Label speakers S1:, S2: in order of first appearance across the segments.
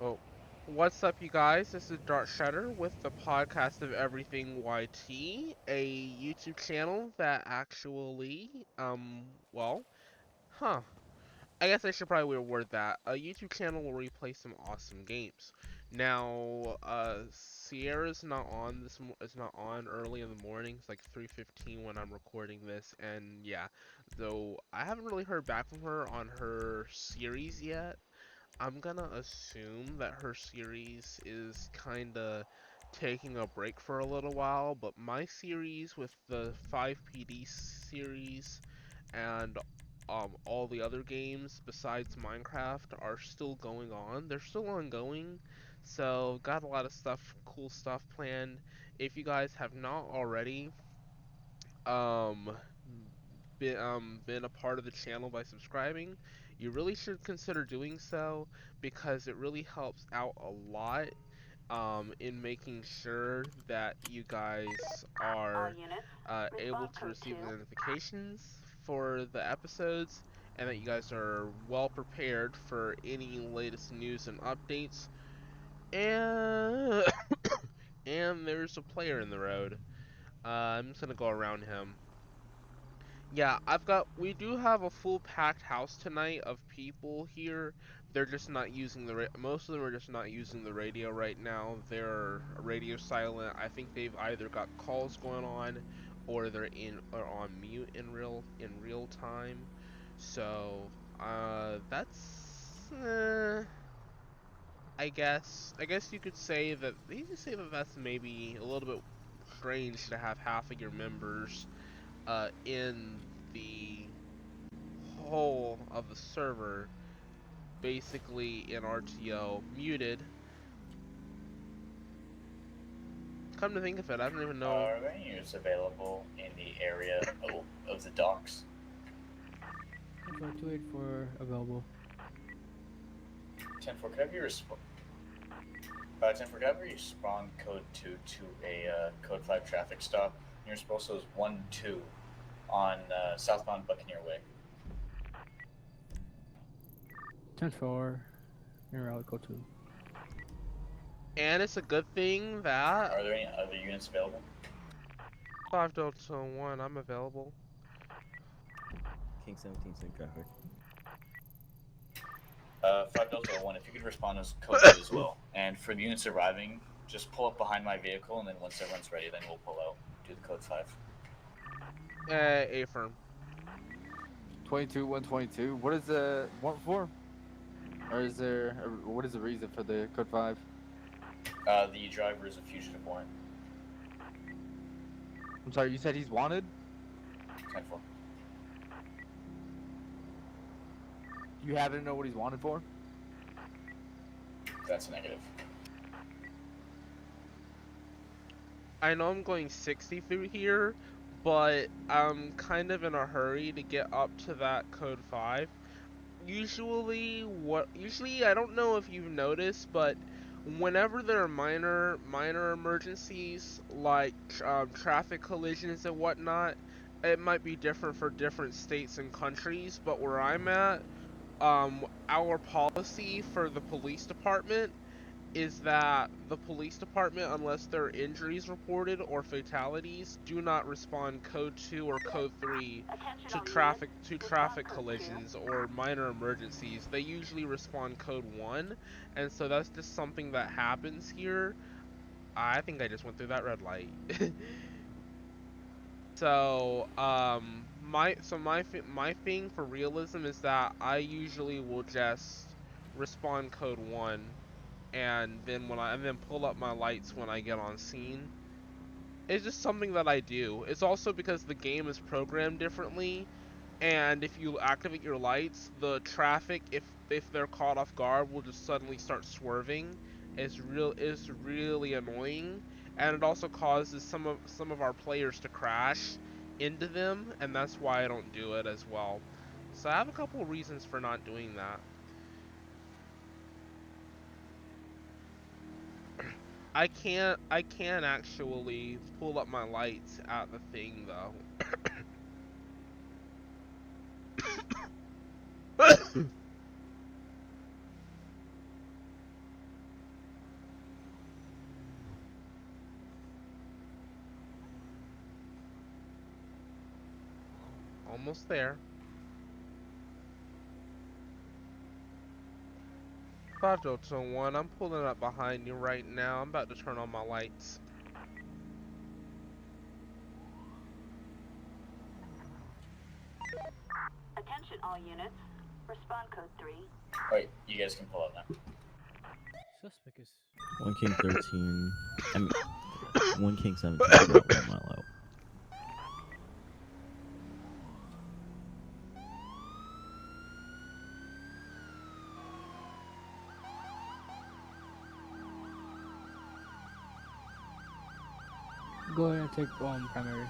S1: Oh, what's up, you guys? This is Dart Shutter with the podcast of Everything YT, a YouTube channel that actually, well, huh. I guess I should probably reword that. A YouTube channel where we play some awesome games. Now, Sierra's not on is not on early in the morning. It's like 3:15 when I'm recording this, and yeah, though I haven't really heard back from her on her series yet. I'm gonna assume that her series is kinda taking a break for a little while, but my series with the FivePD series and all the other games besides Minecraft are still going on. They're still ongoing, so got a lot of cool stuff planned. If you guys have not already, um, been a part of the channel by subscribing, you really should consider doing so because it really helps out a lot in making sure that you guys are able to receive the notifications for the episodes and that you guys are well prepared for any latest news and updates. And and there's a player in the road. I'm just gonna go around him. Yeah, we do have a full packed house tonight of people here. They're just not using most of them are just not using the radio right now. They're radio silent. I think they've either got calls going on or or on mute in real time. So, that's I guess you could say that that's maybe a little bit strange to have half of your members in the whole of the server basically in RTO muted. Come to think of it, I don't even know.
S2: Are there any units available in the area of the docks?
S3: 284 available.
S2: 10-4, could I have your 10-4, could I have your spawn code 2 to a code 5 traffic stop? Your postal is 1-2 on southbound Buccaneer Way.
S3: 10-4. Your route go to.
S1: And it's a good thing that
S2: Are there any other units available?
S1: 5 Delta 1, I'm available.
S4: King 17 same traffic.
S2: 5 Delta 1, if you could respond as code 2 as well. And for the units arriving, just pull up behind my vehicle, and then once everyone's ready, then we'll pull out. Do the code 5.
S1: Affirm.
S5: 22-122. What is the warrant for? Or is there what is the reason for the code 5?
S2: The driver is a fugitive warrant.
S5: I'm sorry, you said he's wanted?
S2: 10-4.
S5: You happen to know what he's wanted for?
S2: That's a negative.
S1: I know I'm going 60 through here, but I'm kind of in a hurry to get up to that code 5. Usually I don't know if you've noticed, but whenever there are minor emergencies like traffic collisions and whatnot, it might be different for different states and countries, but where I'm at, our policy for the police department is that the police department, unless there are injuries reported or fatalities, do not respond code 2 or code 3 to traffic collisions or minor emergencies. They usually respond code 1, and so that's just something that happens here. I think I just went through that red light. So, my thing for realism is that I usually will just respond code 1 and then pull up my lights when I get on scene. It's just something that I do. It's also because the game is programmed differently, and if you activate your lights, the traffic, if they're caught off guard, will just suddenly start swerving. It's really annoying, and it also causes some of our players to crash into them, and that's why I don't do it as well. So I have a couple reasons for not doing that. I can't actually pull up my lights at the thing though. Almost there. 501, I'm pulling up behind you right now. I'm about to turn on my lights.
S6: Attention all units. Respond code 3.
S2: Wait, you guys can pull up now.
S3: Suspect is.
S4: 1 King 13. I mean, 1 King 17. About 1 mile out.
S3: Go ahead and take primary.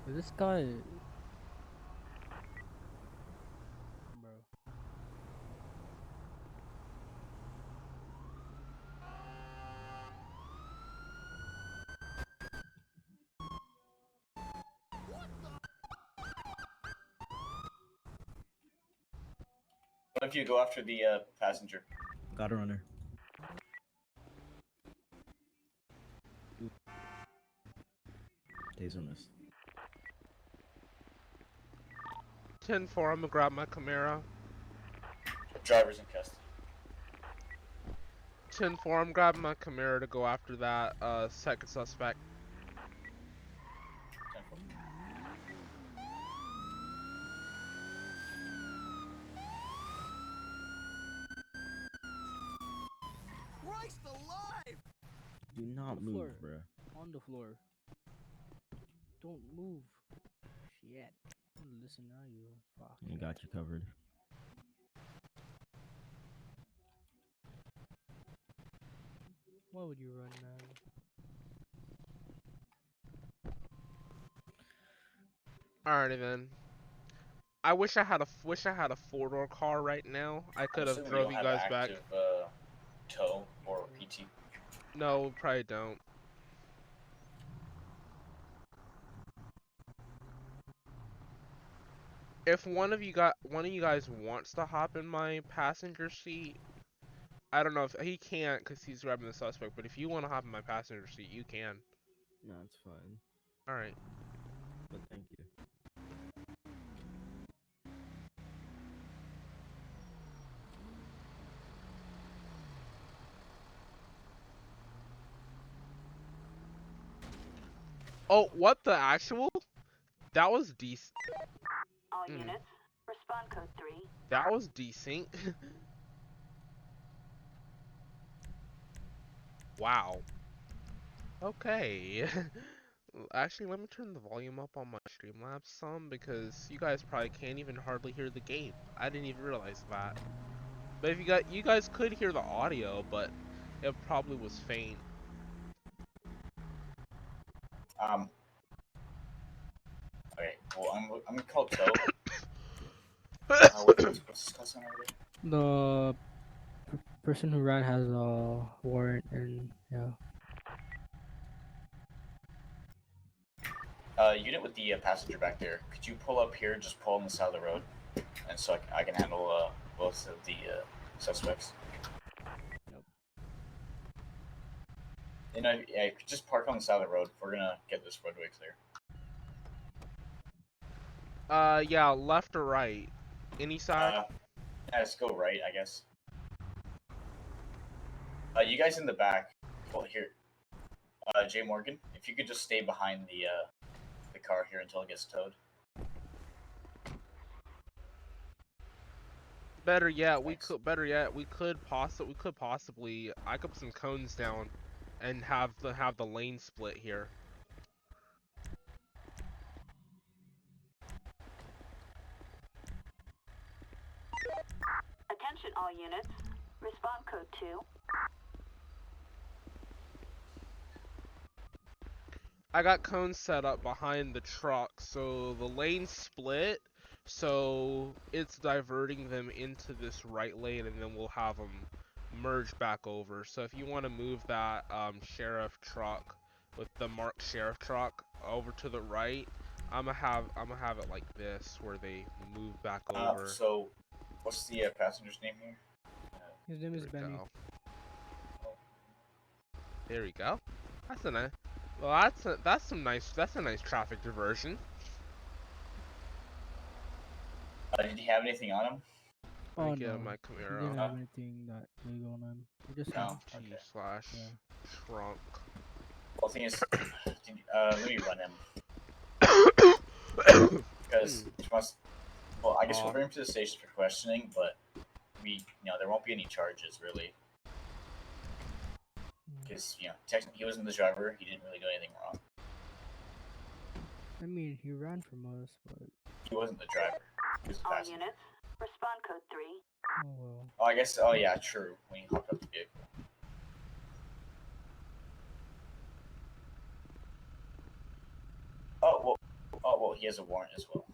S3: This guy, bro.
S2: What if you go after the passenger?
S4: Got a runner. Taser miss.
S1: 10-4, I'm gonna grab my Camaro.
S2: Driver's in custody.
S1: 10-4, I'm grabbing my Camaro to go after that second suspect.
S2: 10-4.
S7: Christ alive!
S4: Do not
S3: the
S4: move,
S3: floor.
S4: bruh.
S3: On the floor. Don't move. Shit. Listen now, you fuck.
S4: I got you covered.
S3: Why would you run, man?
S1: Alrighty then. I wish I had a 4-door car right now. I could have
S2: Assuming
S1: drove
S2: don't
S1: you
S2: have
S1: guys back.
S2: active, tow or PT.
S1: No, probably don't. If one of you guys wants to hop in my passenger seat, I don't know if he can't because he's grabbing the suspect. But if you want to hop in my passenger seat, you can.
S4: No, it's fine.
S1: All right.
S4: But thank you.
S1: Oh, what the actual? That was decent.
S6: All units. Respond code 3.
S1: That was decent. Wow. Okay. Actually, let me turn the volume up on my Streamlabs some because you guys probably can't even hardly hear the game. I didn't even realize that. But if you guys could hear the audio, but it probably was faint.
S2: Okay. Well, I'm gonna call tow. What's this call sign over there?
S3: The person who ran has a warrant and yeah.
S2: Unit with the passenger back there. Could you pull up here? Just pull on the side of the road, and so I can handle both of the suspects.
S3: Nope.
S2: You know, yeah, you could just park on the side of the road. We're gonna get this roadway clear.
S1: Yeah, left or right? Any side?
S2: Yeah, let's go right, I guess. You guys in the back. Well, here. Jay Morgan, if you could just stay behind the car here until it gets towed.
S1: Better yet, we could possibly I could put some cones down and have the lane split here.
S6: Attention all units. Respond code 2.
S1: I got cones set up behind the truck, so the lanes split, so it's diverting them into this right lane, and then we'll have them merge back over. So if you want to move that sheriff truck with the marked sheriff truck over to the right, I'm gonna have it like this, where they move back over.
S2: So, what's the passenger's name here?
S3: His name is
S1: There we
S3: Benny.
S1: go. There we go. That's a nice. Well, that's a nice traffic diversion.
S2: Did he have anything on him?
S3: Oh
S1: Get
S3: no,
S1: my
S3: he
S1: Camaro.
S3: didn't have anything that big on him. He just had
S2: No.
S1: T
S2: Okay.
S1: slash
S3: Yeah.
S1: trunk.
S2: Well, the thing is, let me run him because it must. Well, I guess we'll bring him to the station for questioning, but there won't be any charges really, because technically he wasn't the driver. He didn't really do anything wrong.
S3: I mean, he ran from us, but
S2: He wasn't the driver. He was the
S6: All
S2: passenger.
S6: units, respond code 3.
S3: oh well.
S2: Oh, I guess. Oh yeah, true. When he hopped up the vehicle. Oh well. He has a warrant as well.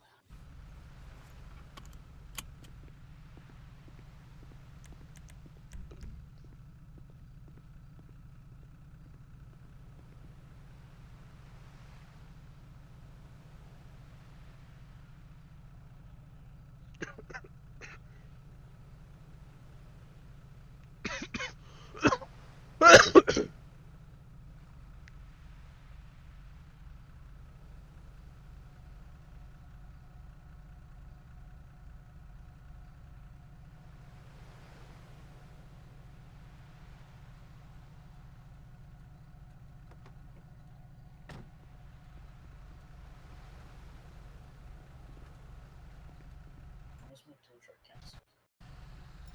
S2: Where's my tow truck canceled?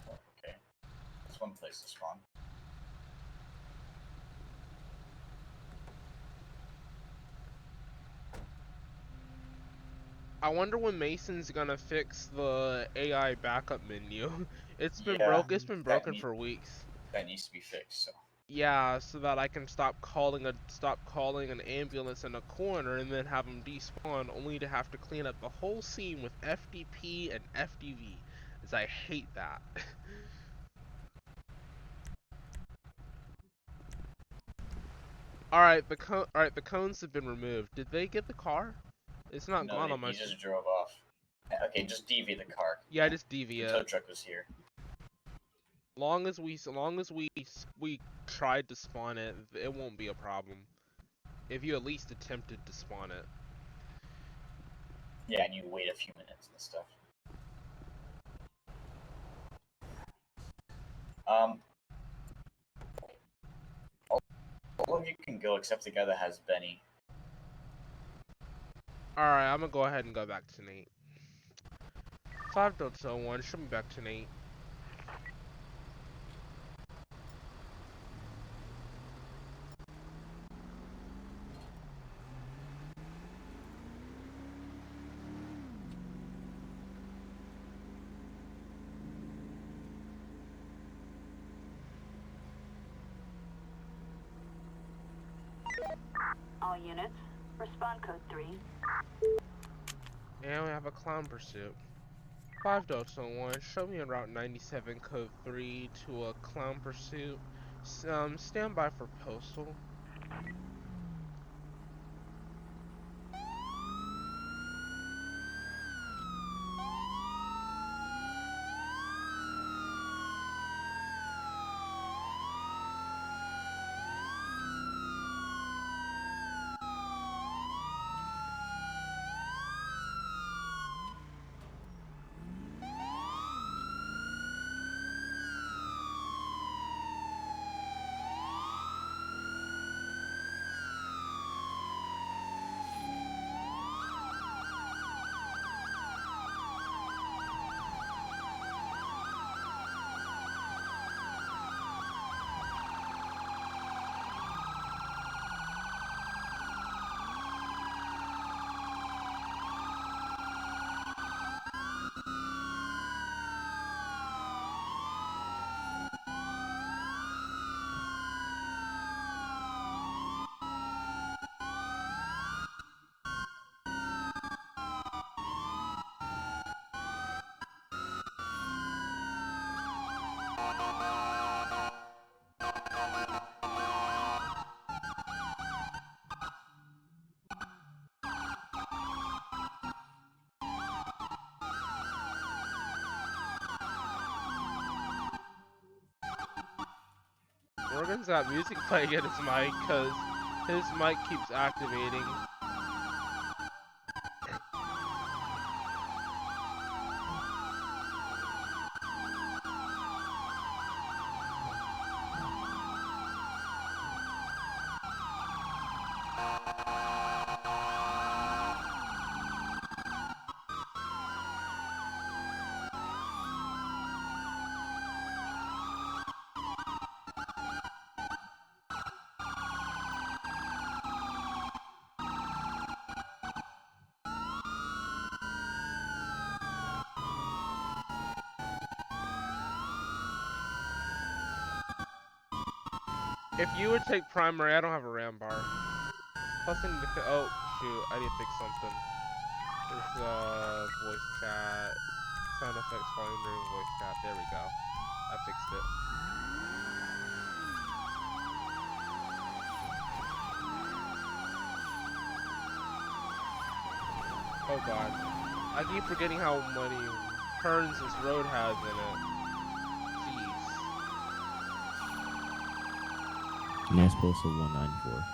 S2: Oh, okay. That's one place to spawn.
S1: I wonder when Mason's gonna fix the AI backup menu. It's been
S2: Yeah,
S1: broken for weeks.
S2: That needs to be fixed. So.
S1: Yeah, so that I can stop calling an ambulance in a corner and then have them despawn, only to have to clean up the whole scene with FDP and FDV, as I hate that. All right, the cones have been removed. Did they get the car? It's not
S2: No,
S1: gone on my.
S2: he just drove off. Okay, just DV the car.
S1: Yeah, just
S2: The
S1: DV
S2: tow
S1: it.
S2: truck was here.
S1: Long as we tried to spawn it, it won't be a problem. If you at least attempted to spawn it.
S2: Yeah, and you wait a few minutes and stuff. All of you can go except the guy that has Benny.
S1: Alright, I'm gonna go ahead and go back to Nate. 5.01, show me back to Nate.
S6: All units, respond code 3.
S1: And we have a clown pursuit. 5.01, show me en route 97 code 3 to a clown pursuit. Stand by for postal. Morgan's got music playing at his mic because his mic keeps activating. If you would take primary, I don't have a RAM bar. Plus I need to oh shoot, I need to fix something. There's voice chat, sound effects volume during voice chat. There we go. I fixed it. Oh god. I keep forgetting how many turns this road has in it. Jeez.
S4: Next postal 194.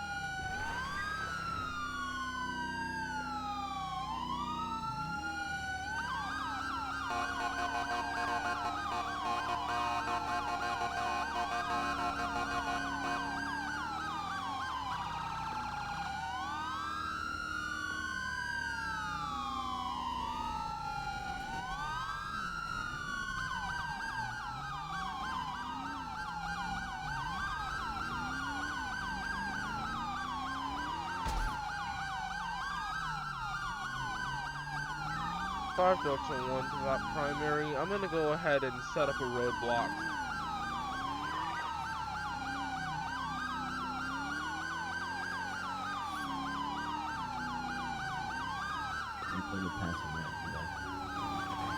S1: Five Delta 1 to that primary. I'm gonna go ahead and set up a roadblock.
S4: I'm going to pass him right today.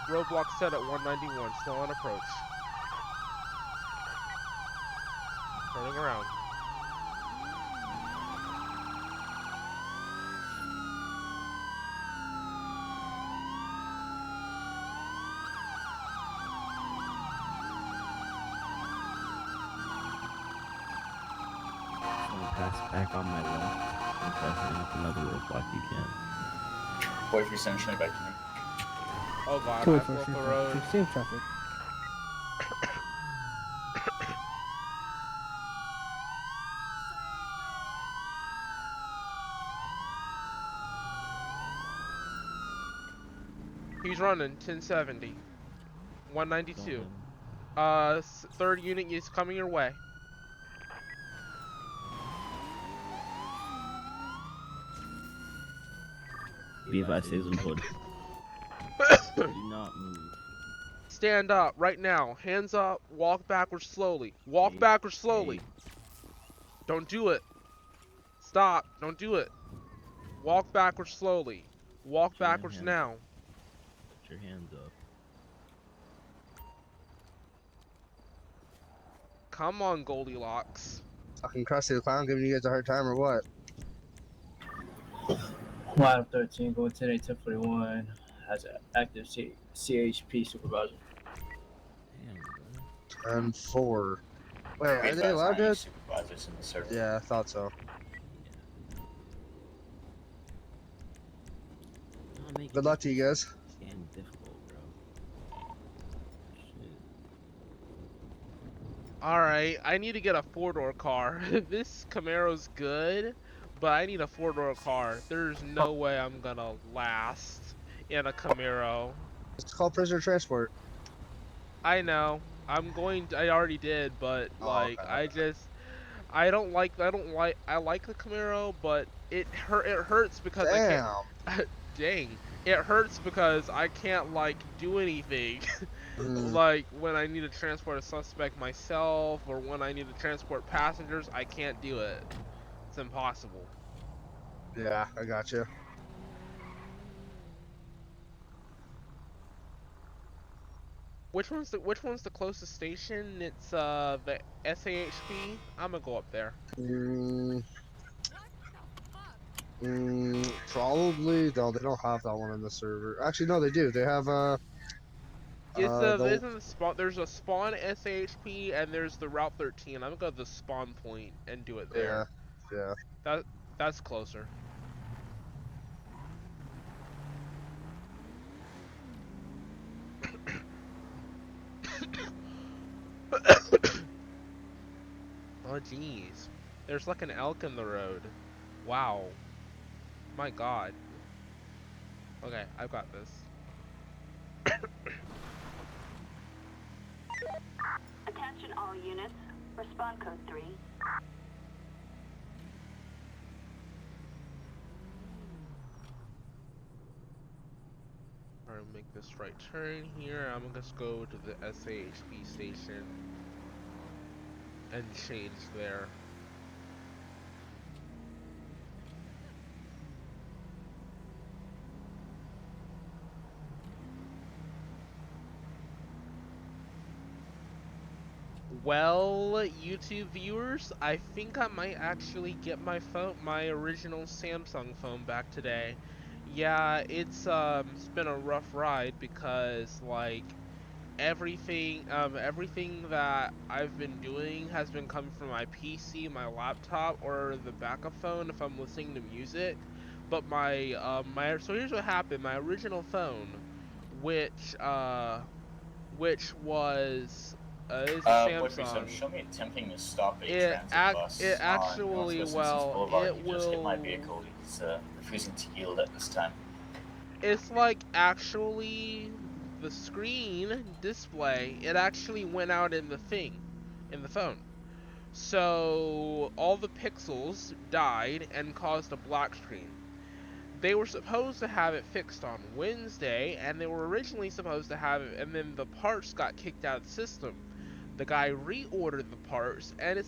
S1: Roadblock set at 191, slow on approach. Turning around.
S4: I'm going to pass back on my left. And pressing up another roadblock you can.
S2: 43 essentially back to me.
S1: Oh god, I
S3: 284,
S1: broke the road.
S3: safe traffic.
S1: He's running 1070. 192.
S4: Going.
S1: Third unit is coming your way.
S4: Levi stays on hood. Do not move.
S1: Stand up right now. Hands up. Walk backwards slowly. Walk
S4: Hey,
S1: backwards slowly.
S4: hey.
S1: Don't do it. Stop. Don't do it. Walk backwards slowly. Walk
S4: Put your
S1: backwards
S4: hand-
S1: now.
S4: Put your hands up.
S1: Come on, Goldilocks.
S8: Fucking Krusty the Clown giving you guys a hard time or what?
S9: Line 13 going 10 8 1041 has an active CHP supervisor.
S4: Damn, bro.
S8: 10-4. Wait, are
S2: Wait,
S8: they
S2: that's
S8: allowed
S2: not
S8: to?
S2: any supervisors in the server.
S8: Yeah, I thought so.
S4: Not making
S8: Good luck to you guys.
S4: this game difficult, bro. Shit.
S1: Alright, I need to get a four-door car. This Camaro's good, but I need a four-door car. There's no way I'm gonna last in a Camaro.
S8: It's called prisoner transport.
S1: I know. I already did, but
S8: Oh,
S1: like
S8: okay.
S1: I like the Camaro, but it hurts because I
S8: Damn.
S1: can't dang. It hurts because I can't like do anything.
S8: Mm,
S1: Like when I need to transport a suspect myself or when I need to transport passengers, I can't do it. It's impossible.
S8: yeah, I got you.
S1: Which one's the closest station? It's the SAHP. I'm gonna go up there.
S8: Mm, Probably. No, they don't have that one on the server. Actually, no, they do. They have the
S1: Isn't the spawn? There's a spawn SHP and there's the Route 13. I'm gonna go to the spawn point and do it
S8: yeah,
S1: there.
S8: yeah.
S1: That's closer. Oh jeez, there's like an elk in the road. Wow, my God. Okay, I've got this.
S6: Attention all units. Respond code 3.
S1: Alright, make this right turn here. I'm gonna just go to the SHP station and change there. Well, YouTube viewers, I think I might actually get my original Samsung phone back today. Yeah, it's been a rough ride because like everything that I've been doing has been coming from my PC, my laptop, or the backup phone if I'm listening to music. But so here's what happened. My original phone, which was is a
S2: Boy 37,
S1: Samsung.
S2: show me attempting to stop a
S1: It
S2: transit bus
S1: it
S2: on
S1: actually
S2: Northwest Innocence Boulevard.
S1: it
S2: He just hit my
S1: will.
S2: vehicle. He's refusing to yield at this time.
S1: It's like actually the screen display. It actually went out in the phone. So all the pixels died and caused a black screen. They were supposed to have it fixed on Wednesday, and they were originally supposed to have it, and then the parts got kicked out of the system. The guy reordered the parts, and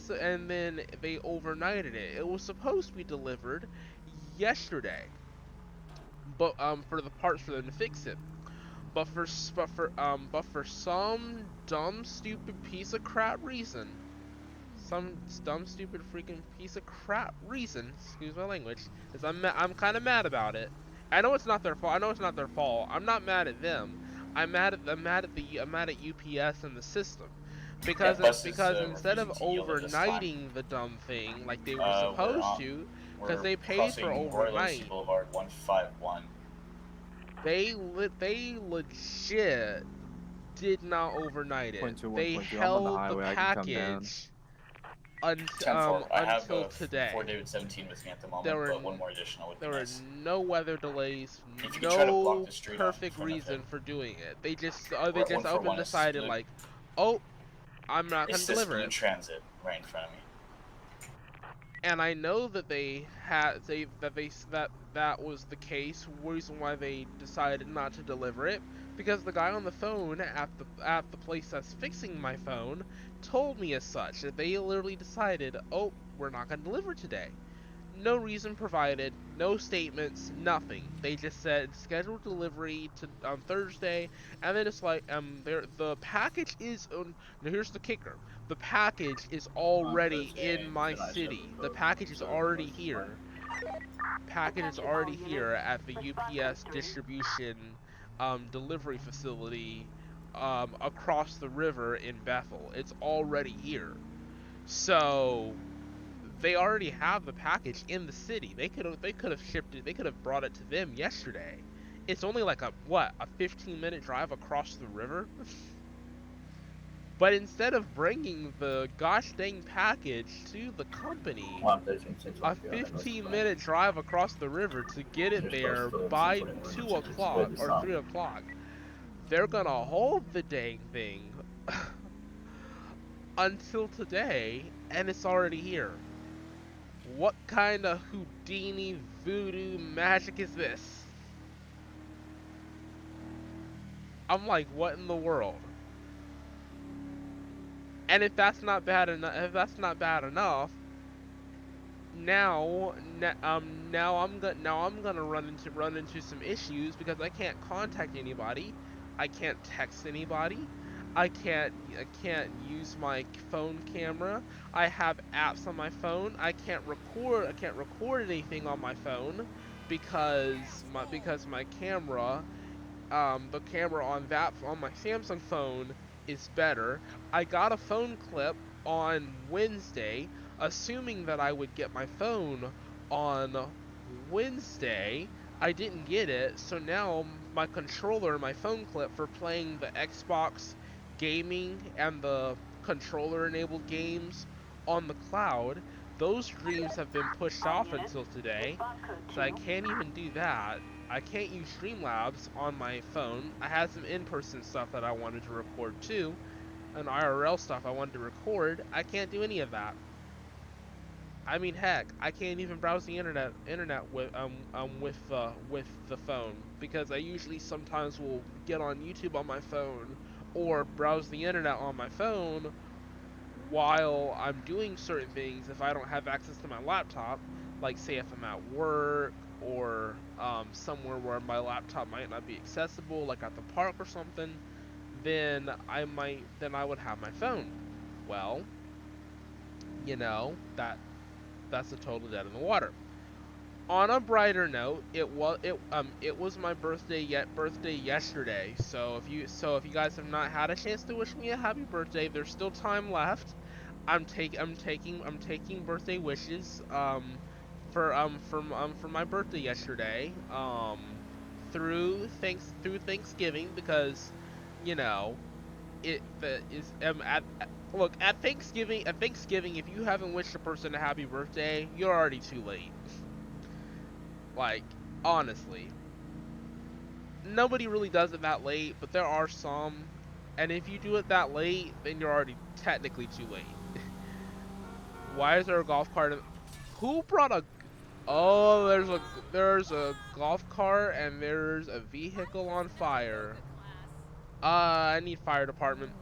S1: then they overnighted it. It was supposed to be delivered yesterday, but for the parts for them to fix it. But for some dumb stupid piece of crap reason, some dumb stupid freaking piece of crap reason, excuse my language, is I'm kind of mad about it. I know it's not their fault. I'm not mad at them. I'm mad at UPS and the system.
S2: That bus is
S1: Because instead of
S2: refusing to yield at this time.
S1: overnighting the dumb thing like they were
S2: We're
S1: supposed to, because
S2: we're
S1: they paid for
S2: crossing Royal Odyssey
S1: overnight,
S2: Boulevard 151.
S1: they legit did not overnight it.
S5: 1.2,
S1: They
S5: 1.2. I'm on the
S1: held the
S5: highway. I can come down.
S1: package
S2: 10-4. I have
S1: until
S2: a
S1: today.
S2: Ford David 17 with me at the moment,
S1: There were
S2: but one more additional would be
S1: There were
S2: nice.
S1: no weather delays,
S2: If you could try to block
S1: no
S2: the street off in
S1: perfect
S2: front of
S1: reason
S2: him.
S1: for doing it. They just
S2: We're at
S1: up and
S2: 141
S1: decided
S2: is
S1: like, oh, I'm not gonna
S2: It's this
S1: deliver
S2: blue
S1: it.
S2: transit right in front of me.
S1: And I know that that was the case. Reason why they decided not to deliver it, because the guy on the phone at the place that's fixing my phone told me as such. That they literally decided, oh, we're not gonna deliver today. No reason provided, no statements, nothing. They just said scheduled delivery on Thursday, and then it's like the package is now here's the kicker. The package is already in my city. The package is already here. Package is already here at the UPS distribution delivery facility across the river in Bethel. It's already here. So they already have the package in the city. They could have shipped it. They could have brought it to them yesterday. It's only like a 15-minute drive across the river. But instead of bringing the gosh dang package to the company, a 15-minute drive across the river to get it there by 2 o'clock or 3 o'clock, they're gonna hold the dang thing until today, and it's already here. What kind of Houdini voodoo magic is this? I'm like, what in the world? And if that's not bad enough, now I'm gonna run into some issues because I can't contact anybody, I can't text anybody, I can't use my phone camera. I have apps on my phone. I can't record anything on my phone because my camera, the camera on my Samsung phone is better. I got a phone clip on Wednesday, assuming that I would get my phone on Wednesday. I didn't get it, so now my controller and my phone clip for playing the Xbox gaming and the controller enabled games on the cloud, those streams have been pushed
S6: All
S1: off
S6: units,
S1: until today,
S6: respond code
S1: so I
S6: 2.
S1: can't even do that. I can't use Streamlabs on my phone. I had some in-person stuff that I wanted to record too, and IRL stuff I wanted to record. I can't do any of that. I mean, heck, I can't even browse the internet with the phone, because I usually sometimes will get on YouTube on my phone or browse the internet on my phone while I'm doing certain things if I don't have access to my laptop, like say if I'm at work or somewhere where my laptop might not be accessible, like at the park or something, then I would have my phone. Well, that's a total dead in the water. On a brighter note, it was my birthday yesterday. So if you guys have not had a chance to wish me a happy birthday, there's still time left. I'm taking birthday wishes for my birthday yesterday through Thanksgiving, because you know it the is look, at Thanksgiving, if you haven't wished a person a happy birthday, you're already too late. Like, honestly, nobody really does it that late, but there are some, and if you do it that late, then you're already technically too late. Why is there a golf cart? Who brought a? Oh, there's a golf cart and there's a vehicle on fire. I need fire department.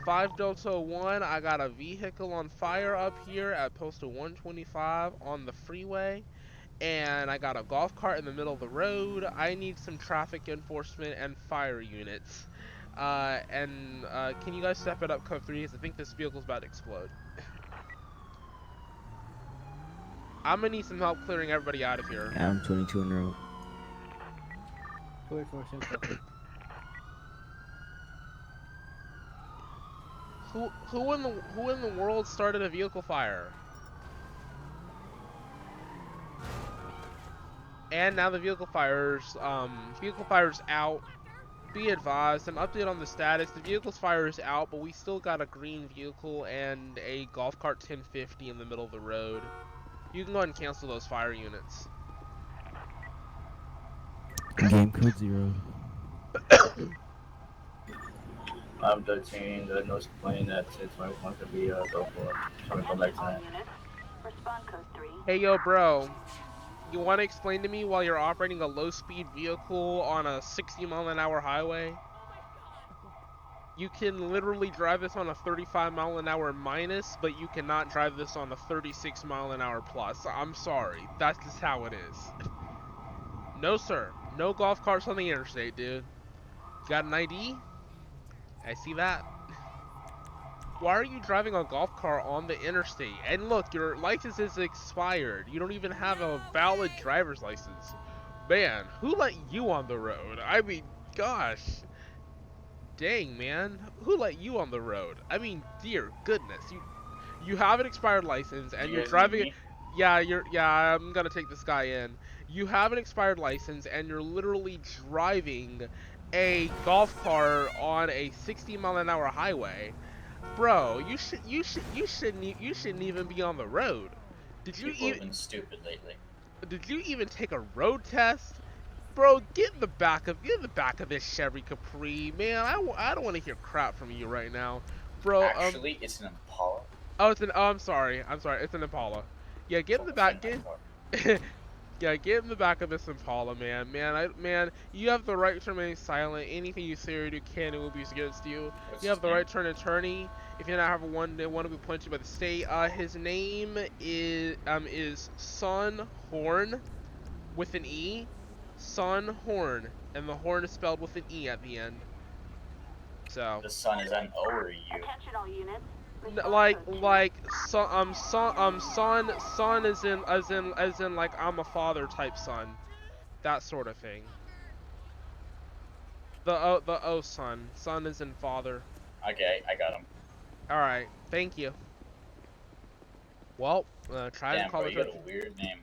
S1: 5 Delta 1, I got a vehicle on fire up here at postal 125 on the freeway, and I got a golf cart in the middle of the road. I need some traffic enforcement and fire units. Can you guys step it up, code 3, because I think this vehicle's about to explode. I'm gonna need some help clearing everybody out of here.
S4: Yeah, I'm 22 in a row.
S3: 24 Central.
S1: Who in the world started a vehicle fire? And now the vehicle fire's out. Be advised, an update on the status. The vehicle's fire is out, but we still got a green vehicle and a golf cart 1050 in the middle of the road. You can go ahead and cancel those fire units.
S4: Game code 0.
S9: I'm 13. The noise complaining that 1021 could be go for it. Trying to go back to
S6: All
S9: that.
S6: units, respond code 3.
S1: Hey yo, bro. You want to explain to me why you're operating a low-speed vehicle on a 60-mile-an-hour highway? You can literally drive this on a 35-mile-an-hour minus, but you cannot drive this on a 36-mile-an-hour plus. I'm sorry. That's just how it is. No, sir. No golf carts on the interstate, dude. You got an ID? I see that. Why are you driving a golf cart on the interstate? And look, your license is expired. You don't even have a valid driver's license. Man, who let you on the road? I mean, gosh. Dang, man. Who let you on the road? I mean, dear goodness. You have an expired license and you're driving. Yeah, I'm gonna take this guy in. You have an expired license and you're literally driving a golf cart on a 60-mile-an-hour highway. Bro, you shouldn't even be on the road.
S2: People have been stupid lately.
S1: Did you even take a road test? Bro, get in the back of this Chevy Capri, man. I don't want to hear crap from you right now, bro.
S2: Actually, it's an Impala.
S1: Oh, I'm sorry. It's an Impala. Yeah, get in the back. Yeah, get in the back of this Impala, man. Man, you have the right to remain silent. Anything you say or do can and will be used against you. You have the right to turn attorney. If you don't have one, they want to be appointed by the state. His name is Son Horn, with an E. Son Horn, and the horn is spelled with an E at the end. So
S2: The sun is an O or U?
S6: Attention all units.
S1: son is in as in like I'm a father type son, that sort of thing. The O son is in father.
S2: Okay, I got him.
S1: All right, thank you. Well, try to
S2: Damn,
S1: call
S2: bro,
S1: the
S2: you got a weird name.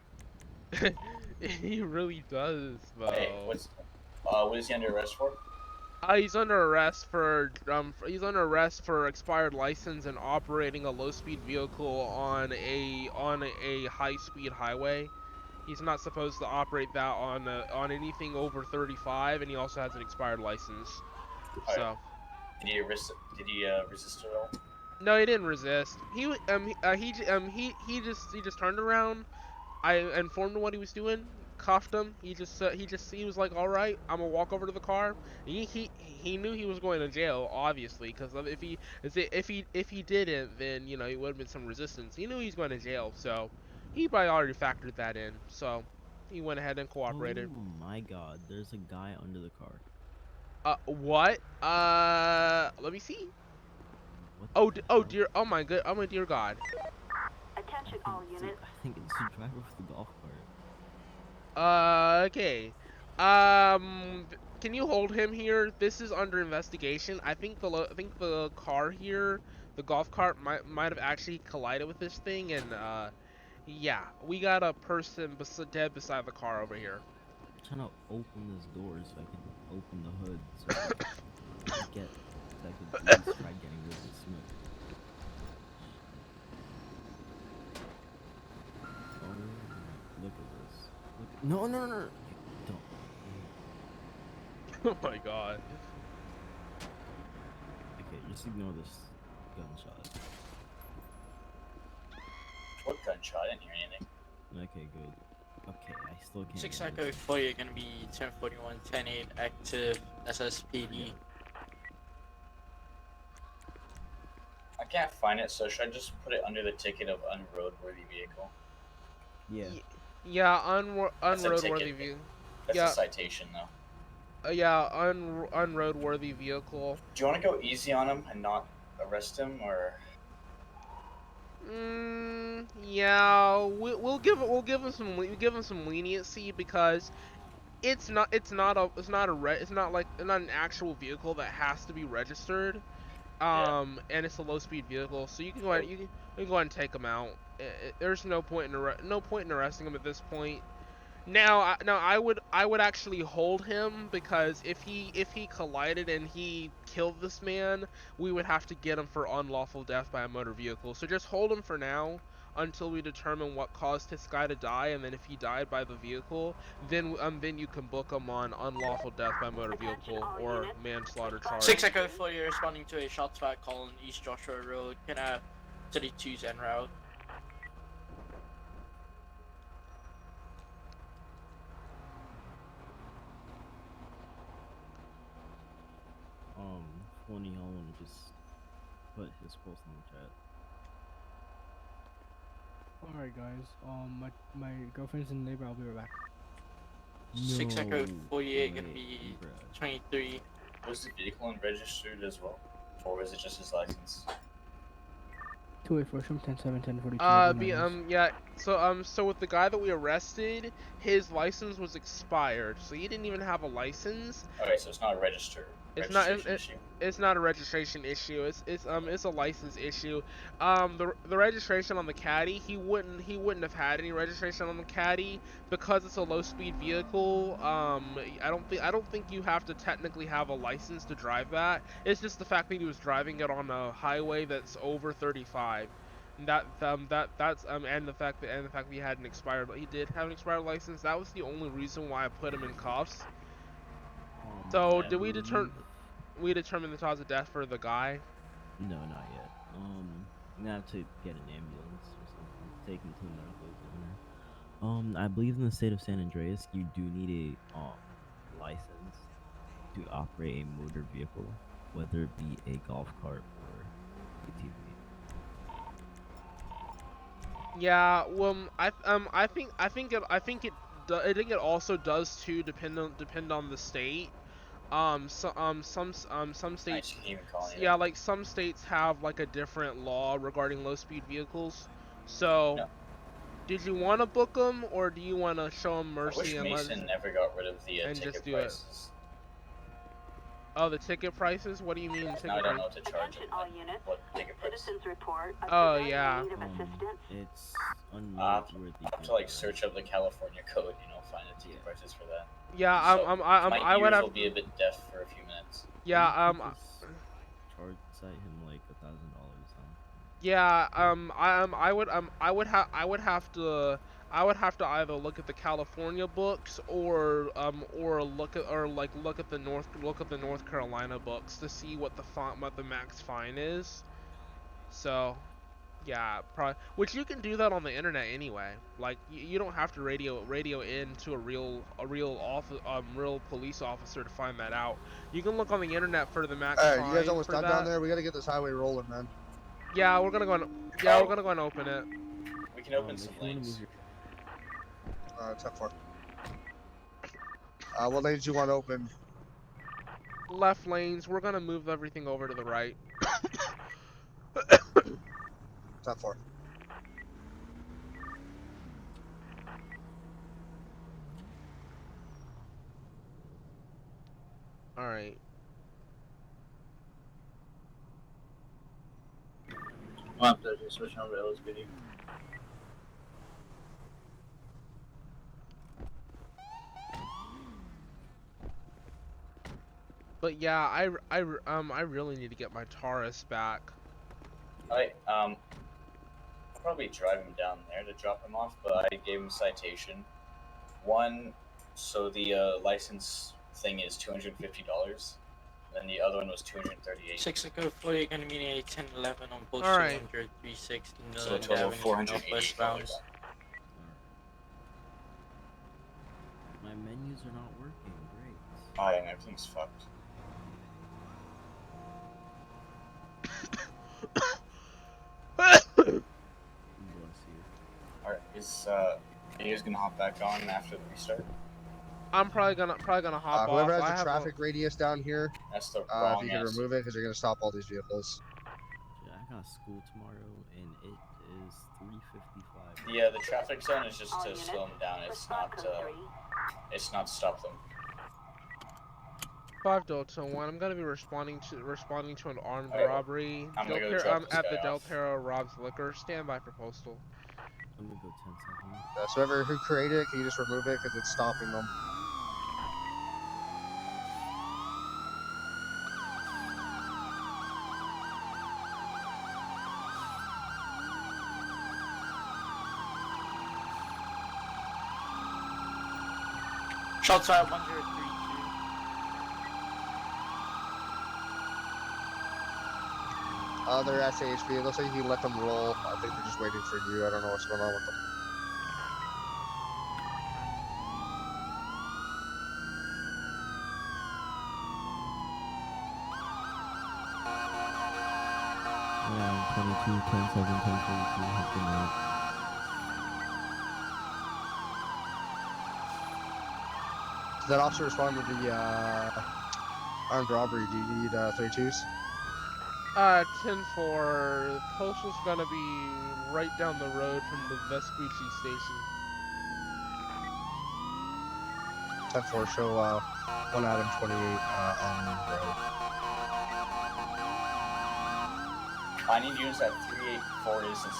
S1: He really does, though.
S2: Hey, what is he under arrest for?
S1: He's under arrest for expired license and operating a low-speed vehicle on a high-speed highway. He's not supposed to operate that on anything over 35, and he also has an expired license.
S2: Alright.
S1: So.
S2: Did he resist at all?
S1: No, he didn't resist. He just turned around. I informed him what he was doing, cuffed him. He was like, all right, I'm gonna walk over to the car. He knew he was going to jail, obviously, because if he didn't, then you know he would have been some resistance. He knew he was going to jail, so he probably already factored that in. So he went ahead and cooperated.
S4: Oh my God, there's a guy under the car.
S1: What? Let me see.
S4: What the hell?
S1: Dear, oh my dear God.
S6: Attention all units.
S4: I think it's the driver of the golf cart.
S1: Okay. Can you hold him here? This is under investigation. I think the car here, the golf cart might have actually collided with this thing, and yeah, we got a person dead beside the car over here.
S4: I'm trying to open this door so I can open the hood so I could at least try getting rid of the smoke. Oh, look at this. No, you don't.
S1: Oh my God.
S4: Okay, just ignore this gunshot.
S2: What gunshot? I didn't hear anything.
S4: Okay, good. Okay, I still can't.
S10: 6 Echo 4, you're gonna be 1041, 10-8 active SSPD.
S2: I can't find it, so should I just put it under the ticket of unroadworthy vehicle?
S4: Yeah.
S1: Yeah,
S2: That's a
S1: unroadworthy
S2: ticket.
S1: vehicle.
S2: That's
S1: Yeah.
S2: a citation, though.
S1: Yeah, unroadworthy vehicle.
S2: Do you want to go easy on him and not arrest him, or?
S1: Yeah, we'll give him some leniency because it's not an actual vehicle that has to be registered. And it's a low speed vehicle, so you can go ahead and take him out. There's no point in arresting him at this point. Now I would actually hold him because if he collided and he killed this man, we would have to get him for unlawful death by a motor vehicle. So just hold him for now until we determine what caused this guy to die, and then if he died by the vehicle, then you can book him on unlawful death by motor vehicle or manslaughter charge.
S10: 6 Echo 4, you're responding to a shots fired call on East Joshua Road. Can I 32's en route?
S4: 20, I want to just put his post in the chat.
S3: Alright guys, my girlfriend's in labor, I'll be right back.
S10: 6 Echo 48 gonna
S4: way,
S10: be
S4: bruh.
S10: 23.
S2: Was the vehicle unregistered as well? Or was it just his license?
S3: 284 from 10-7, 10-42.
S1: Yeah. So with the guy that we arrested, his license was expired, so he didn't even have a license.
S2: Okay, so it's not a registered registration issue.
S1: It's not a registration issue. It's a license issue. The registration on the Caddy, he wouldn't have had any registration on the Caddy because it's a low speed vehicle. I don't think you have to technically have a license to drive that. It's just the fact that he was driving it on a highway that's over 35. And the fact that he did have an expired license. That was the only reason why I put him in cuffs. So did we determine the cause of death for the guy?
S4: No, not yet. I'm gonna have to get an ambulance or something. Take him to the medical examiner. I believe in the state of San Andreas, you do need a license to operate a motor vehicle, whether it be a golf cart or ATV.
S1: Yeah, well, I think it also does too, depend on the state. Some states,
S2: Nice, you can even call it.
S1: yeah, like some states have like a different law regarding low speed vehicles. So,
S2: No.
S1: did you want to book them or do you want to show them
S2: I
S1: mercy
S2: wish
S1: and let
S2: Mason never got rid of the
S1: and just
S2: ticket
S1: do it?
S2: prices.
S1: Oh, the ticket prices? What do you mean
S2: Now I
S1: ticket
S2: don't
S1: prices?
S2: know what to charge
S6: Attention
S2: him.
S6: all units.
S2: What ticket price?
S6: Citizens report. A
S1: Oh,
S6: civilian
S1: yeah.
S6: in need of assistance.
S4: It's
S2: I'll
S4: unnoteworthy.
S2: have to like search up the California code, you know, find the ticket prices for that.
S1: Yeah,
S2: So, my
S1: I would
S2: ears
S1: have.
S2: will be a bit deaf for a few minutes.
S1: Yeah,
S4: Charge cite him like $1,000.
S1: Yeah, I would have to either look at the California books or look at the North Carolina books to see what the max fine is. So, yeah, probably, which you can do that on the internet anyway. Like you don't have to radio in to a real police officer to find that out. You can look on the internet for the max
S8: Alright,
S1: fine
S8: you guys almost
S1: for
S8: done
S1: that.
S8: down there? We gotta get this highway rolling, man.
S1: Yeah, we're gonna go and open it.
S2: We can open some lanes.
S8: 10-4. What lanes do you want open?
S1: Left lanes. We're gonna move everything over to the right.
S8: 10-4.
S1: All right.
S9: I'll have to just switch over to LSPD.
S1: But yeah, I really need to get my Taurus back.
S2: I'll probably drive him down there to drop him off, but I gave him a citation. One, so the license thing is $250. Then the other one was $238.
S10: 6 ago, 4, you're gonna meet a 1011 on both
S1: All right.
S10: 200, 360,
S2: So a total of $488.
S4: My menus are not working. Great.
S2: Oh yeah, and everything's fucked.
S4: Bless you.
S2: Alright, are you guys gonna hop back on after the restart?
S1: I'm probably gonna hop off.
S8: Whoever
S1: I
S8: has
S1: have
S8: the traffic radius down here,
S2: That's the
S8: if
S2: wrong
S8: you can
S2: answer.
S8: remove it, because you're gonna stop all these vehicles.
S4: Yeah, I got school tomorrow, and it is 3:55.
S2: Yeah, the traffic zone is just
S6: All
S2: to
S6: units,
S2: slow them down. It's
S6: respond
S2: not
S6: code 3.
S2: it's not to stop them.
S1: 5 Delta 1. I'm gonna be responding to an armed
S2: Alright,
S1: robbery.
S2: I'm gonna go drop this
S1: At the
S2: guy
S1: Del
S2: off.
S1: Perro Rob's Liquor. Stand by for postal.
S4: I'm gonna go 10 seconds.
S8: So whoever who created it, can you just remove it because it's stopping them?
S10: Shots fired 1032.
S8: They're SAHB. It looks like you can let them roll. I think they're just waiting for you. I don't know what's going on with them.
S4: Yeah, 22, 10, 7, 10, 42, help them out.
S8: Did that officer respond to the armed robbery? Do you need 32s?
S1: 10-4. Postal's gonna be right down the road from the Vespucci station.
S8: 10-4, show 1 Adam 28 on the road.
S2: I need units at 384 instance.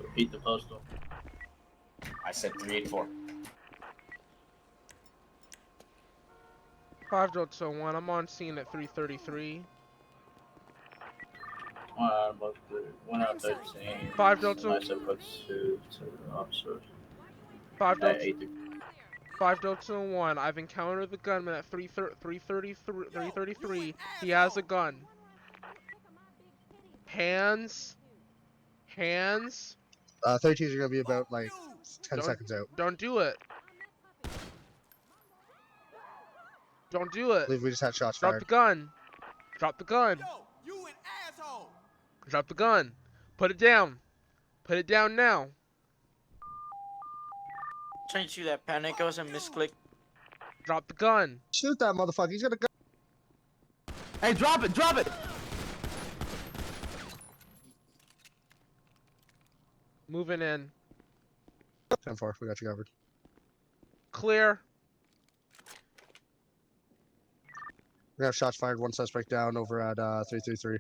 S9: Repeat the postal.
S2: I said 384.
S1: 5 Delta 1. I'm on scene at 333.
S9: 1 out of 13.
S1: 5 Delta.
S9: Nice input to the officer.
S1: 5 Delta.
S9: 8.
S1: 5 Delta 1. I've encountered the gunman at 333. He has a gun. Hands.
S8: 32s are gonna be about like 10 seconds out.
S1: Don't do it. Don't do
S8: I
S1: it.
S8: believe we just had shots
S1: Drop
S8: fired.
S1: the gun. Drop the gun.
S7: Yo, you an asshole.
S1: Drop the gun. Put it down. Put it down now.
S10: 22 that panic. I was a misclick.
S1: Drop the gun.
S8: Shoot that motherfucker. He's gonna go.
S5: Hey, drop it! Drop it!
S1: Moving in.
S8: 10-4. We got you covered.
S1: Clear.
S8: We have shots fired. One suspect down over at 333.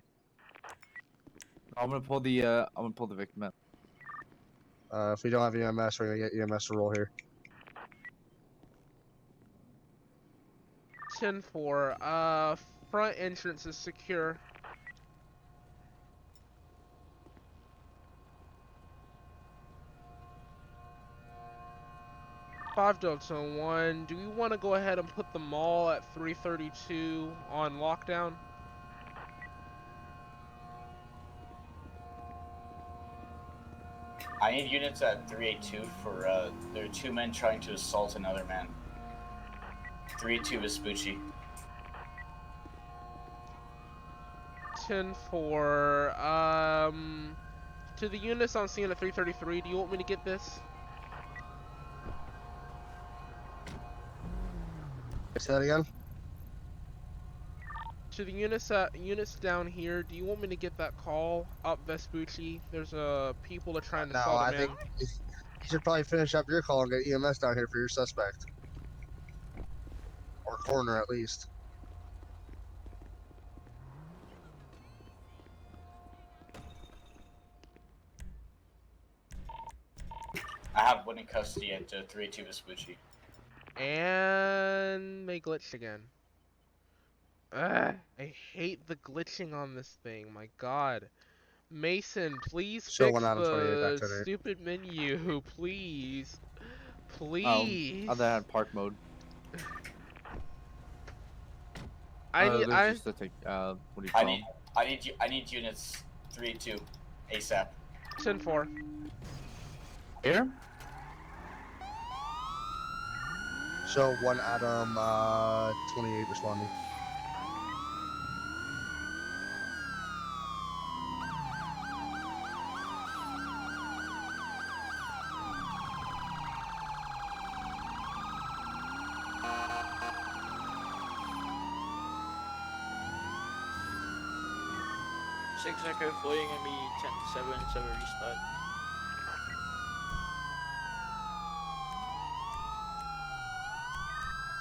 S5: I'm gonna pull the victim out.
S8: If we don't have EMS, we're gonna get EMS to roll here.
S1: 10-4. Front entrance is secure. (5)1. Do we want to go ahead and put the mall at 332 on lockdown?
S2: I need units at 382 for, there are 2 men trying to assault another man. 382 Vespucci.
S1: 10-4. To the units on scene at 333, do you want me to get this?
S8: Say that again?
S1: To the units down here, do you want me to get that call up Vespucci? There's people are trying to
S8: No,
S1: sell
S8: I
S1: them
S8: think
S1: in.
S8: you should probably finish up your call and get EMS down here for your suspect. Or coroner, at least.
S2: I have one in custody at 382 Vespucci.
S1: And they glitched again. Ugh, I hate the glitching on this thing, my god. Mason, please
S8: Show
S1: fix
S8: one out of 28 back
S1: the
S8: to 8.
S1: stupid menu, please. Please.
S5: Other hand park mode.
S1: I need,
S5: there's just to take, what do you call
S2: I need units 382 ASAP.
S1: 10-4.
S5: Here?
S8: Show one Adam 28 responding.
S10: Six echo floating and be 10-7, 7 restart.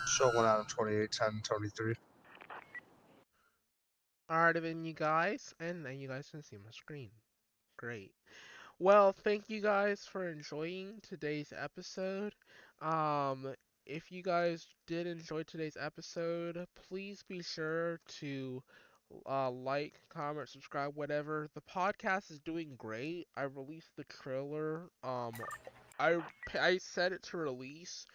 S8: Show one Adam 28, 10, 23.
S1: Alright, then you guys, and then you guys can see my screen. Great. Well, thank you guys for enjoying today's episode. If you guys did enjoy today's episode, please be sure to like, comment, subscribe, whatever. The podcast is doing great. I released the trailer. I set it to release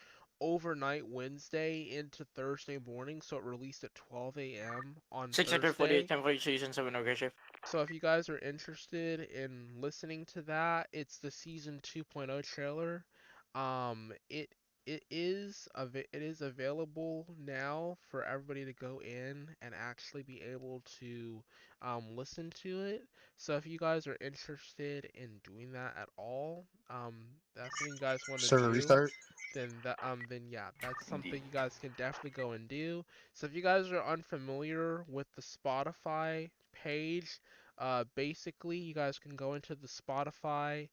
S1: overnight Wednesday into Thursday morning, so it released at 12 a.m. on
S10: 6 echo
S1: Thursday.
S10: 48, 1042, and 7 okay shift.
S1: So if you guys are interested in listening to that, it's the season 2.0 trailer. It it is available now for everybody to go in and actually be able to listen to it. So if you guys are interested in doing that at all, that's something you guys want to
S8: Server
S1: do,
S8: restart.
S1: then yeah, that's something
S2: Indeed.
S1: you guys can definitely go and do. So if you guys are unfamiliar with the Spotify page, basically you guys can go into the Spotify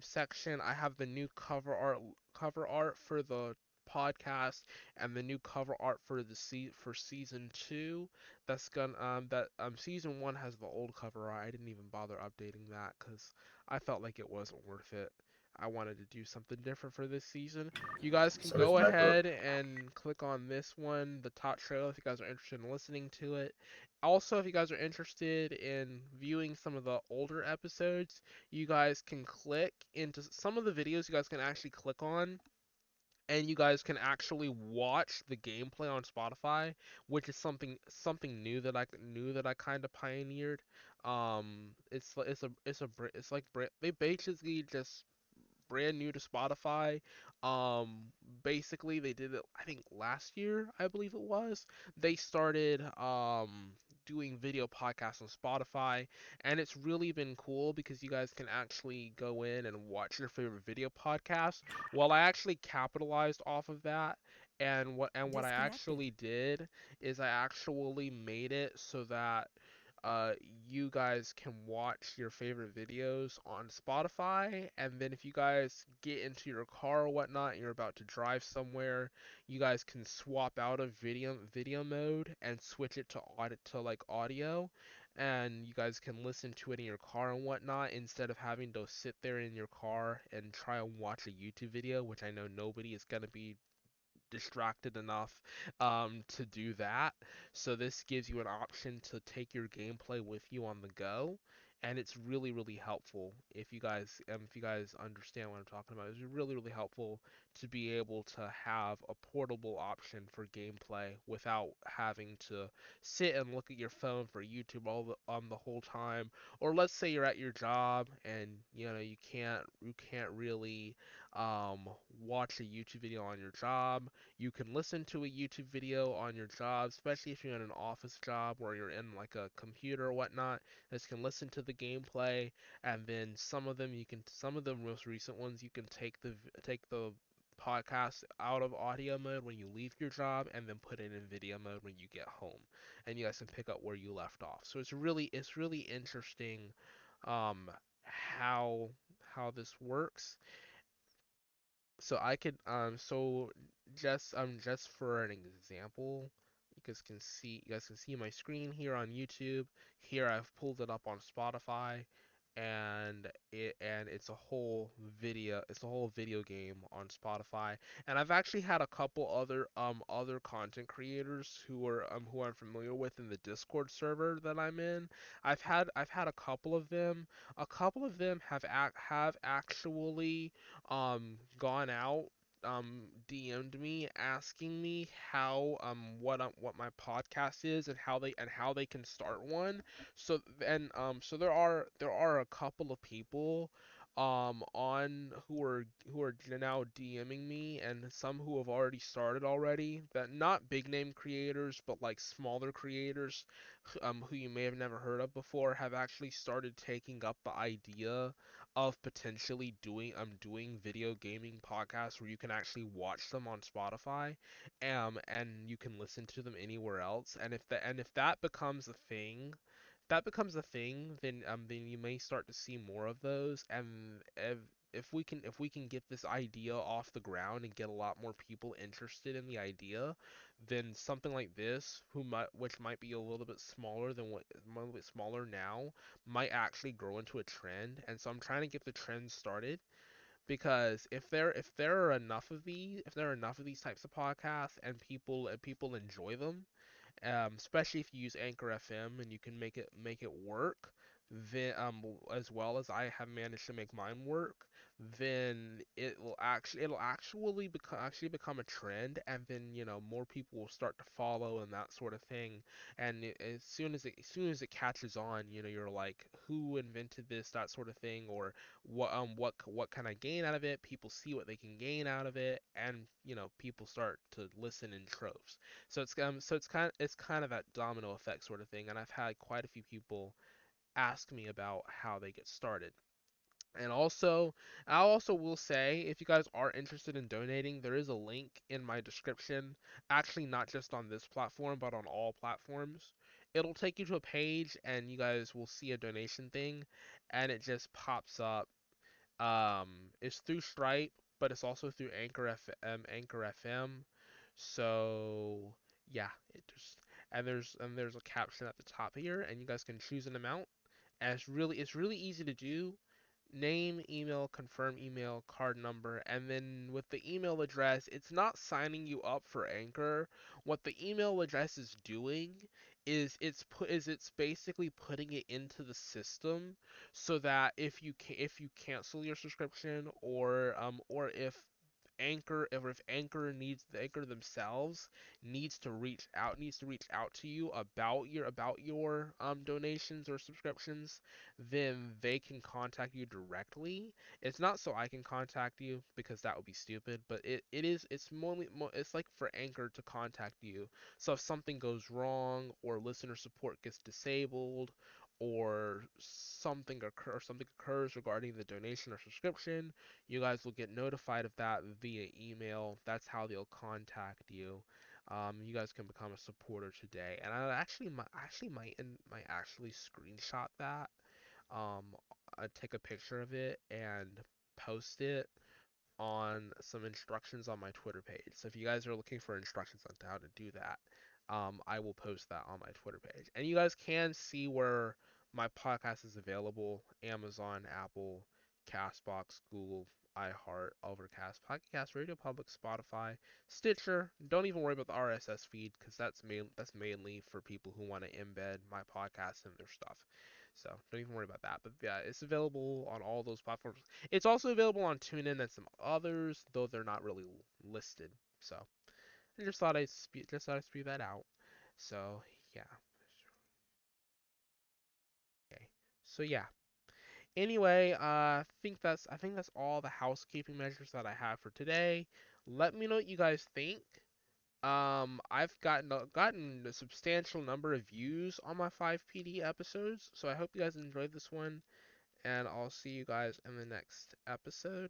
S1: section. I have the new cover art for the podcast and the new cover art for the for season 2. That's gonna season 1 has the old cover art. I didn't even bother updating that cuz I felt like it wasn't worth it. I wanted to do something different for this season. You guys can
S2: So is
S1: go
S2: my book.
S1: ahead and click on this one, the top trailer, if you guys are interested in listening to it. Also, if you guys are interested in viewing some of the older episodes, you guys can click into some of the videos you guys can actually click on, and you guys can actually watch the gameplay on Spotify, which is something new that I kind of pioneered. It's like they basically just brand new to Spotify. Basically they did it I think last year, I believe it was. They started doing video podcasts on Spotify, and it's really been cool because you guys can actually go in and watch your favorite video podcast. Well, I actually capitalized off of that, and what I actually did is I actually made it so that uh, you guys can watch your favorite videos on Spotify, and then if you guys get into your car or whatnot, and you're about to drive somewhere, you guys can swap out of video mode and switch it to like audio, and you guys can listen to it in your car and whatnot instead of having to sit there in your car and try and watch a YouTube video, which I know nobody is gonna be distracted enough to do that. So this gives you an option to take your gameplay with you on the go, and it's really really helpful if you guys understand what I'm talking about. It's really really helpful to be able to have a portable option for gameplay without having to sit and look at your phone for YouTube the whole time. Or let's say you're at your job and you can't really watch a YouTube video on your job. You can listen to a YouTube video on your job, especially if you're in an office job where you're in like a computer or whatnot. This can listen to the gameplay, and then some of the most recent ones you can take the podcast out of audio mode when you leave your job, and then put it in video mode when you get home, and you guys can pick up where you left off. So it's really interesting, um, how this works. So I could just for an example, you guys can see my screen here on YouTube. Here I've pulled it up on Spotify, and it's a whole video game on Spotify. And I've actually had a couple other content creators who I'm familiar with in the Discord server that I'm in. I've had a couple of them. A couple of them have actually gone out, DM'd me asking me what my podcast is and how they can start one. So there are a couple of people on who are now DMing me, and some who have already started already, that not big name creators but like smaller creators who you may have never heard of before, have actually started taking up the idea of potentially doing video gaming podcasts where you can actually watch them on Spotify, and you can listen to them anywhere else. And if that becomes a thing, then you may start to see more of those. And if we can get this idea off the ground and get a lot more people interested in the idea, then something like this, which might be a little bit smaller now, might actually grow into a trend. And so I'm trying to get the trend started, because if there are enough of these types of podcasts, and people enjoy them, especially if you use Anchor FM and you can make it work, then as well as I have managed to make mine work, then it'll actually become a trend, and then more people will start to follow and that sort of thing. And as soon as it catches on, you're like, who invented this, that sort of thing, or what can I gain out of it? People see what they can gain out of it, and people start to listen in troves. So it's kind of that domino effect sort of thing, and I've had quite a few people ask me about how they get started. And also, I also will say, if you guys are interested in donating, there is a link in my description. Actually, not just on this platform, but on all platforms. It'll take you to a page, and you guys will see a donation thing, and it just pops up. It's through Stripe, but it's also through Anchor FM. So yeah, it just and there's a caption at the top here, and you guys can choose an amount. And it's really easy to do. Name, email, confirm email, card number, and then with the email address, it's not signing you up for Anchor. What the email address is doing is it's basically putting it into the system, so that if you cancel your subscription, or Anchor themselves needs to reach out to you about your donations or subscriptions, then they can contact you directly. It's not so I can contact you because that would be stupid, but it's like for Anchor to contact you. So if something goes wrong or listener support gets disabled or something occurs regarding the donation or subscription, you guys will get notified of that via email. That's how they'll contact you. You guys can become a supporter today, and I might actually screenshot that. Um, take a picture of it and post it on some instructions on my Twitter page. So if you guys are looking for instructions on how to do that, I will post that on my Twitter page. And you guys can see where my podcast is available: Amazon, Apple, Castbox, Google, iHeart, Overcast, Podcast, Radio Public, Spotify, Stitcher. Don't even worry about the RSS feed because that's mainly for people who want to embed my podcast in their stuff. So don't even worry about that. But yeah, it's available on all those platforms. It's also available on TuneIn and some others, though they're not really listed. So I just thought I'd spew that out. So yeah. Okay. So yeah. Anyway, I think that's all the housekeeping measures that I have for today. Let me know what you guys think. I've gotten a substantial number of views on my FivePD episodes, so I hope you guys enjoyed this one, and I'll see you guys in the next episode.